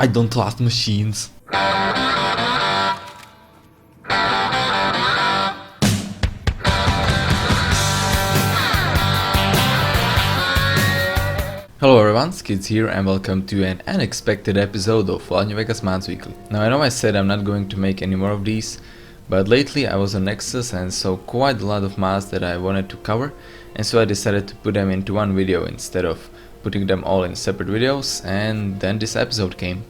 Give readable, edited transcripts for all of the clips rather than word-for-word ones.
I don't trust machines. Hello everyone, Skids here and welcome to an unexpected episode of Las Vegas Mods Weekly. Now I know I said I'm not going to make any more of these, but lately I was on Nexus and saw quite a lot of mods that I wanted to cover, and so I decided to put them into one video instead of putting them all in separate videos, and then this episode came.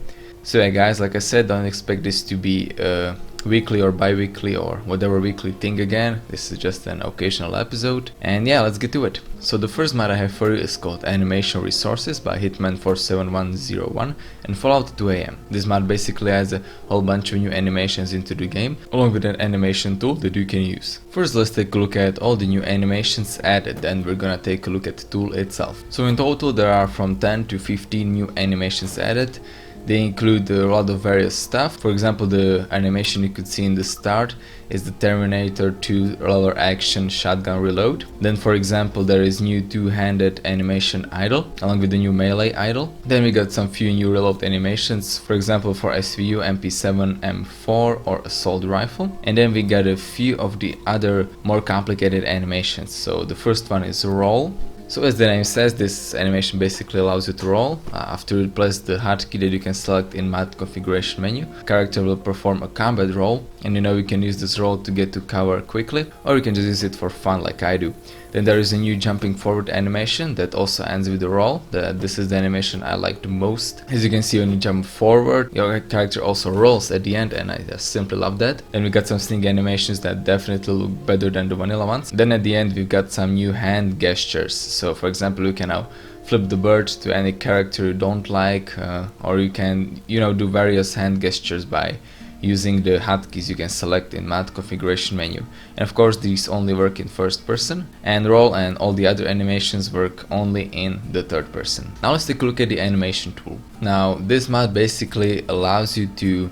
So yeah guys, like I said, don't expect this to be a weekly or bi-weekly or whatever weekly thing again. This is just an occasional episode, and yeah, let's get to it. So the first mod I have for you is called Animation Resources by Hitman47101 and Fallout 2am. This mod basically adds a whole bunch of new animations into the game, along with an animation tool that you can use. First, let's take a look at all the new animations added, then we're gonna take a look at the tool itself. So in total there are from 10 to 15 new animations added. They include a lot of various stuff. For example, the animation you could see in the start is the Terminator 2 lever action shotgun reload. Then for example there is new two-handed animation idle along with the new melee idle. Then we got some few new reload animations, for example for SVU, MP7, M4 or assault rifle. And then we got a few of the other more complicated animations. So the first one is roll. So as the name says, this animation basically allows you to roll. After you press the hotkey that you can select in mod configuration menu, character will perform a combat roll, and you can use this roll to get to cover quickly, or you can just use it for fun like I do. Then there is a new jumping forward animation that also ends with a roll. This is the animation I like the most. As you can see, when you jump forward, your character also rolls at the end, and I just simply love that. Then we got some sting animations that definitely look better than the vanilla ones. Then at the end we've got some new hand gestures. So for example, you can now flip the bird to any character you don't like, or you can do various hand gestures by using the hotkeys you can select in mod configuration menu. And of course these only work in first person, and roll and all the other animations work only in the third person. Now let's take a look at the animation tool. Now this mod basically allows you to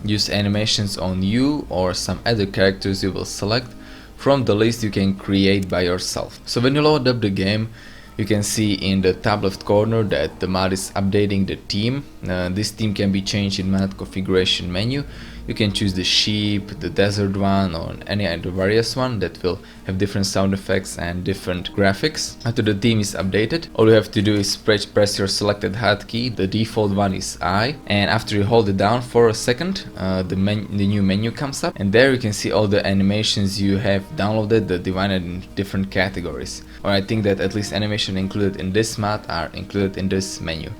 use animations on you or some other characters you will select from the list you can create by yourself. So when you load up the game, you can see in the top left corner that the mod is updating the theme. This theme can be changed in mod configuration menu. You can choose the sheep, the desert one, or any other various one that will have different sound effects and different graphics. After the theme is updated, all you have to do is press your selected hotkey. The default one is I, and after you hold it down for a second, the new menu comes up, and there you can see all the animations you have downloaded, divided in different categories. Or I think that at least animation included in this mod are included in this menu.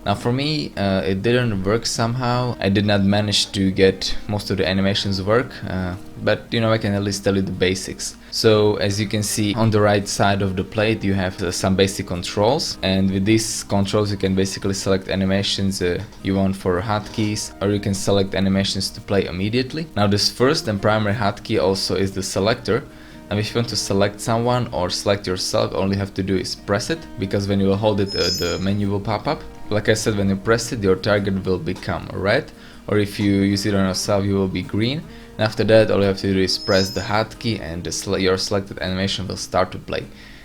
Now for me, it didn't work somehow. I did not manage to get most of the animations work, but I can at least tell you the basics. So as you can see on the right side of the plate you have some basic controls, and with these controls you can basically select animations you want for hotkeys, or you can select animations to play immediately. Now this first and primary hotkey also is the selector. Now if you want to select someone or select yourself, all you have to do is press it, because when you will hold it the menu will pop up. Like I said, when you press it your target will become red, or if you use it on yourself you will be green. And after that all you have to do is press the hotkey and your selected animation will start to play.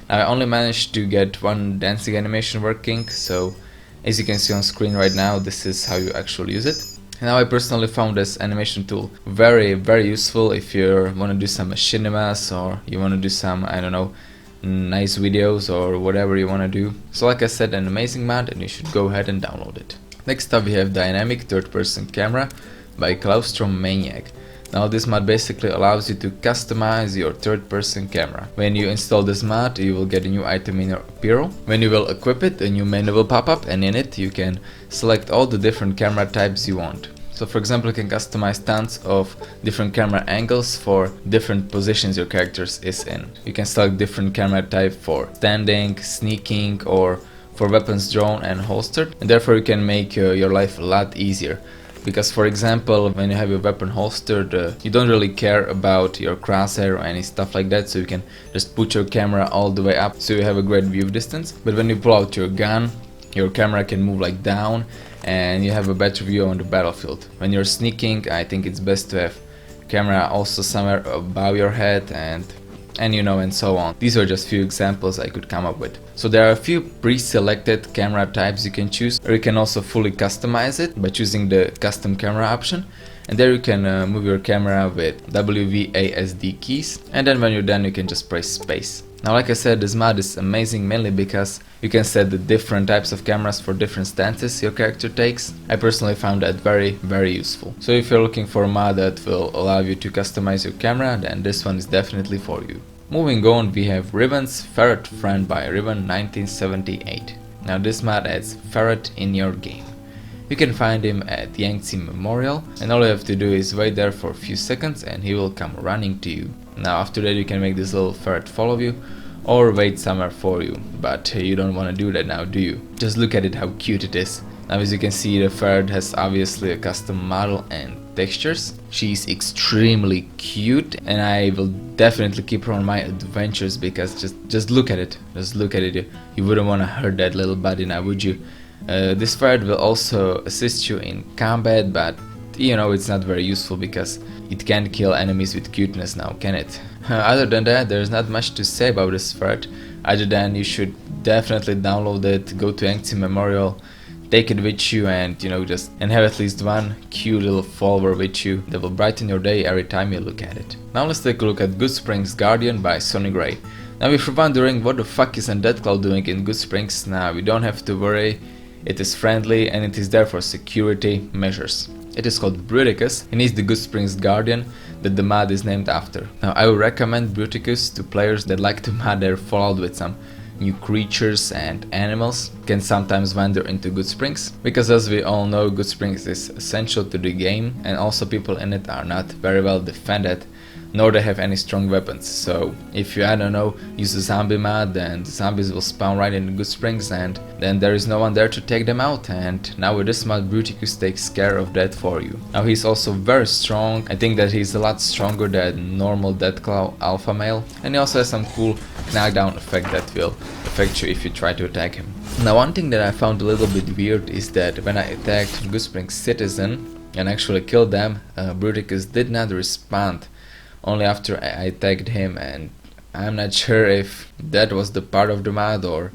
Now I only managed to get one dancing animation working, so as you can see on screen right now, this is how you actually use it. Now I personally found this animation tool very useful if you want to do some machinimas, or you want to do some, I don't know, nice videos or whatever you want to do. So like I said, an amazing mod, and you should go ahead and download it. Next up we have Dynamic Third Person Camera by claustromaniac. Now this mod basically allows you to customize your third person camera. When you install this mod you will get a new item in your bureau. When you will equip it, a new menu will pop up, and in it you can select all the different camera types you want. So for example, you can customize tons of different camera angles for different positions your character is in. You can select different camera type for standing, sneaking, or for weapons drawn and holstered, and therefore you can make your life a lot easier. Because for example, when you have your weapon holstered, you don't really care about your crosshair or any stuff like that, so you can just put your camera all the way up so you have a great view distance. But when you pull out your gun, your camera can move like down, and you have a better view on the battlefield. When you're sneaking, I think it's best to have camera also somewhere above your head, and and and so on. These are just few examples I could come up with. So there are a few pre-selected camera types you can choose, or you can also fully customize it by choosing the custom camera option. And there you can move your camera with WVASD keys, and then when you're done you can just press space. Now, like I said, this mod is amazing mainly because you can set the different types of cameras for different stances your character takes. I personally found that very useful. So if you're looking for a mod that will allow you to customize your camera, then this one is definitely for you. Moving on, we have Rivens Ferret Friend by Riven 1978. Now this mod adds Ferret in your game. You can find him at the Yangtze Memorial, and all you have to do is wait there for a few seconds and he will come running to you. Now after that you can make this little ferret follow you or wait somewhere for you, but you don't want to do that now, do you? Just look at it, how cute it is. Now as you can see, the ferret has obviously a custom model and textures. She's extremely cute and I will definitely keep her on my adventures because just look at it. Just look at it. You wouldn't want to hurt that little body now, would you? This ferret will also assist you in combat, but it's not very useful because it can't kill enemies with cuteness now, can it? Other than that, there's not much to say about this ferret, other than you should definitely download it, go to Yangtze Memorial, take it with you, and and have at least one cute little follower with you that will brighten your day every time you look at it. Now let's take a look at Goodsprings Guardian by SonicRay. Now if you're wondering what the fuck is Undeadclaw doing in Goodsprings, now you don't have to worry. It is friendly and it is there for security measures. It is called Bruticus and is the Goodsprings Guardian that the mod is named after. Now I would recommend Bruticus to players that like to mod their Fallout with some new creatures and animals. Can sometimes wander into Goodsprings, because as we all know, Goodsprings is essential to the game and also people in it are not very well defended, nor they have any strong weapons. So if you, I don't know, use a zombie mod, then the zombies will spawn right in the Goodsprings and then there is no one there to take them out, and now with this mod Bruticus takes care of that for you. Now he's also very strong. I think that he's a lot stronger than normal Deathclaw alpha male, and he also has some cool knockdown effect that will affect you if you try to attack him. Now one thing that I found a little bit weird is that when I attacked Goodsprings citizen and actually killed them, Bruticus did not respond only after I tagged him, and I'm not sure if that was the part of the mod or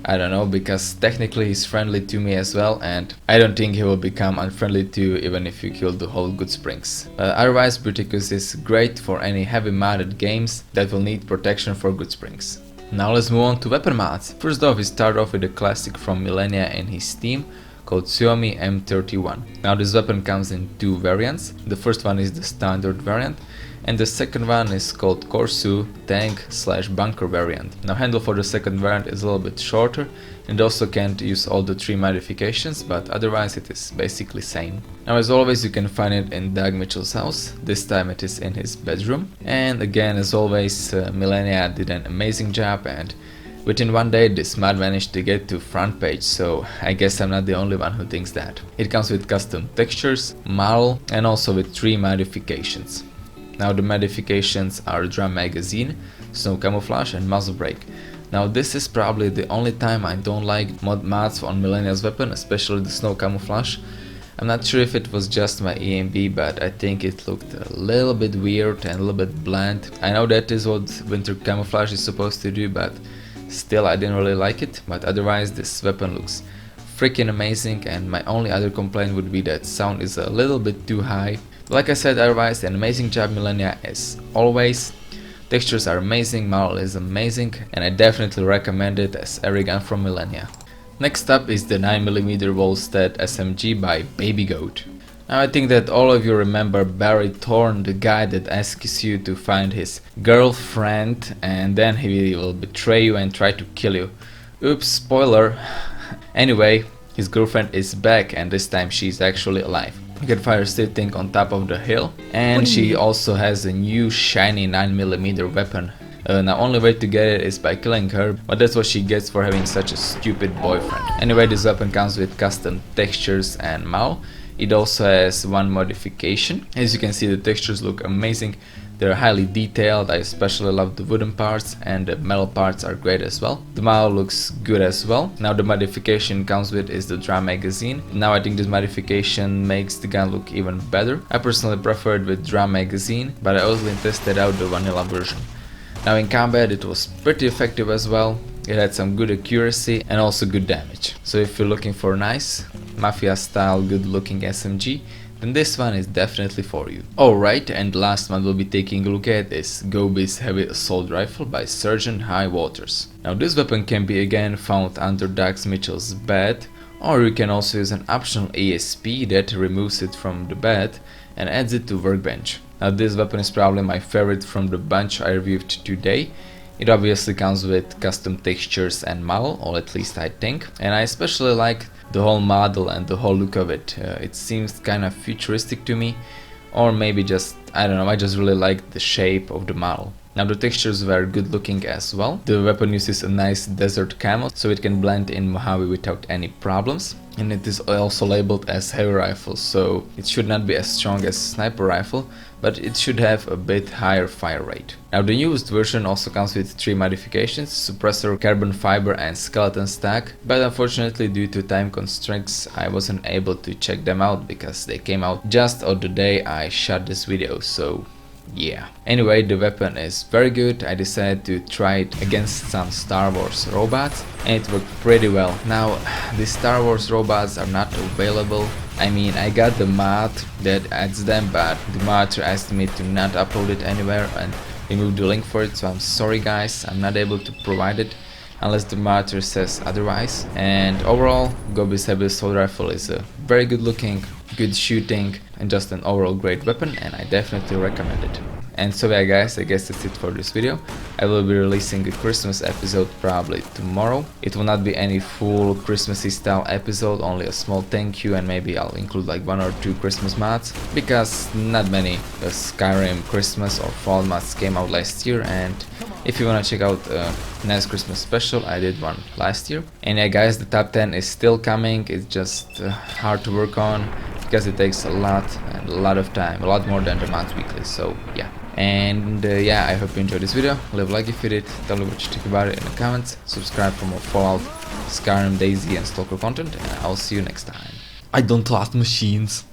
I don't know, because technically he's friendly to me as well and I don't think he will become unfriendly to you even if you kill the whole Goodsprings. Otherwise Bruticus is great for any heavy modded games that will need protection for Goodsprings. Now let's move on to weapon mods. First off, we start off with a classic from Millenia and his team called Suomi M31. Now this weapon comes in two variants. The first one is the standard variant, and the second one is called Corsu Tank/Bunker variant. Now handle for the second variant is a little bit shorter and also can't use all the three modifications, but otherwise it is basically same. Now as always you can find it in Doug Mitchell's house. This time it is in his bedroom, and again as always Millenia did an amazing job, and within one day this mod managed to get to front page, so I guess I'm not the only one who thinks that. It comes with custom textures, model, and also with three modifications. Now the modifications are drum magazine, snow camouflage, and muzzle brake. Now this is probably the only time I don't like mods on Millenia's weapon, especially the snow camouflage. I'm not sure if it was just my EMB, but I think it looked a little bit weird and a little bit bland. I know that is what winter camouflage is supposed to do, but still I didn't really like it. But otherwise this weapon looks freaking amazing, and my only other complaint would be that sound is a little bit too high. Like I said, otherwise an amazing job Millenia as always. Textures are amazing, model is amazing, and I definitely recommend it as every gun from Millenia. Next up is the 9mm Volstead SMG by BabyGoat. Now I think that all of you remember Barry Thorne, the guy that asks you to find his girlfriend and then he will betray you and try to kill you. Oops, spoiler. Anyway, his girlfriend is back and this time she's actually alive. You can find her sitting on top of the hill, and she also has a new shiny 9mm weapon. Now only way to get it is by killing her, but that's what she gets for having such a stupid boyfriend. Anyway, this weapon comes with custom textures and model. It also has one modification. As you can see, the textures look amazing. They're highly detailed. I especially love the wooden parts, and the metal parts are great as well. The model looks good as well. Now the modification comes with is the drum magazine. Now I think this modification makes the gun look even better. I personally prefer it with drum magazine, but I also tested out the vanilla version. Now in combat it was pretty effective as well. It had some good accuracy and also good damage. So if you're looking for a nice Mafia style good looking SMG, then this one is definitely for you. Alright, and the last one we'll be taking a look at is Gobi's Heavy Assault Rifle by SgtHighwaters. Now this weapon can be again found under Dax Mitchell's bed, or you can also use an optional ASP that removes it from the bed and adds it to workbench. Now this weapon is probably my favorite from the bunch I reviewed today. It obviously comes with custom textures and model, or at least I think, and I especially like the whole model and the whole look of it. It seems kind of futuristic to me, or maybe just, I don't know, I just really like the shape of the model. Now the textures were good looking as well. The weapon uses a nice desert camo, so it can blend in Mojave without any problems. And it is also labeled as heavy rifle, so it should not be as strong as sniper rifle, but it should have a bit higher fire rate. Now the newest version also comes with 3 modifications: suppressor, carbon fiber and skeleton stack, but unfortunately due to time constraints I wasn't able to check them out because they came out just on the day I shot this video, so yeah. Anyway, the weapon is very good. I decided to try it against some Star Wars robots and it worked pretty well. Now, the Star Wars robots are not available. I mean, I got the mod that adds them, but the mod asked me to not upload it anywhere and remove the link for it, so I'm sorry guys, I'm not able to provide it unless the mod says otherwise. And overall, Gobi's Heavy Assault Rifle is a very good looking, good shooting and just an overall great weapon, and I definitely recommend it. And so yeah guys, I guess that's it for this video. I will be releasing a Christmas episode probably tomorrow. It will not be any full Christmassy style episode, only a small thank you, and maybe I'll include like 1 or 2 Christmas mods, because not many Skyrim Christmas or fall mods came out last year, and if you wanna check out a nice Christmas special, I did one last year. And yeah guys, the top 10 is still coming. It's just hard to work on because it takes a lot of time, a lot more than the mods weekly, so yeah. And yeah, I hope you enjoyed this video. Leave a like if you did, tell me what you think about it in the comments, subscribe for more Fallout, Skyrim, DayZ and Stalker content, and I'll see you next time. I don't love machines.